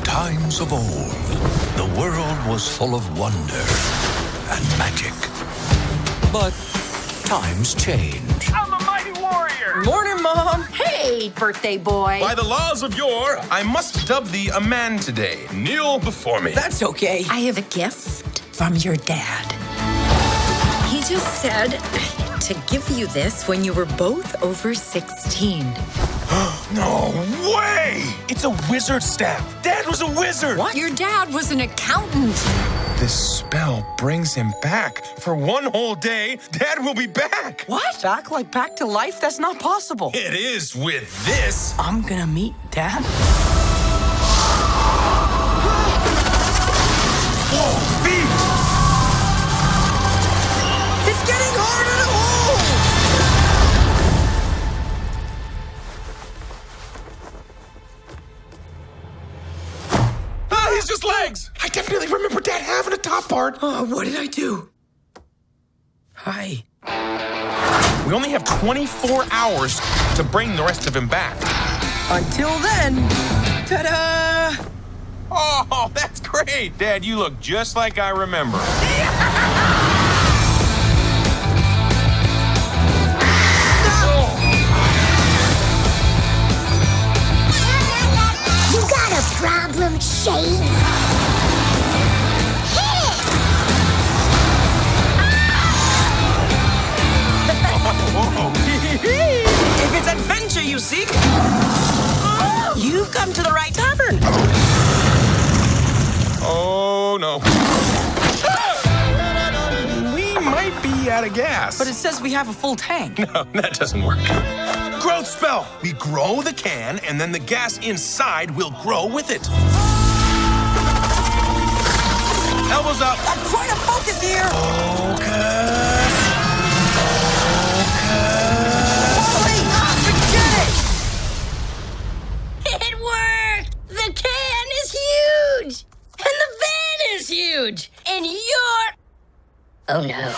times of old, the world was full of wonder and magic. But times change. I'm a mighty warrior! Morning, Mom! Hey, birthday boy. By the laws of yore, I must dub thee a man today. Kneel before me. That's okay. I have a gift from your dad. He just said to give you this when you were both over 16. No way! It's a wizard staff. Dad was a wizard. What? Your dad was an accountant. This spell brings him back. For one whole day, Dad will be back. What? Back to life? That's not possible. It is with this. I'm gonna meet Dad? Whoa, feet! It's getting harder to hold! Ah, he's just legs. I definitely remember Dad having a top part. Oh, what did I do? Hi. We only have 24 hours to bring the rest of him back. Until then, ta-da! Oh, that's great. Dad, you look just like I remember. You got a problem, Shade? If it's adventure you seek, you've come to the right tavern. Oh, no. We might be out of gas. But it says we have a full tank. No, that doesn't work. Growth spell. We grow the can, and then the gas inside will grow with it. Elbows up. I'm trying to focus here. Focus. Wait, forget it. It worked! The can is huge! And the van is huge! And you're... Oh no.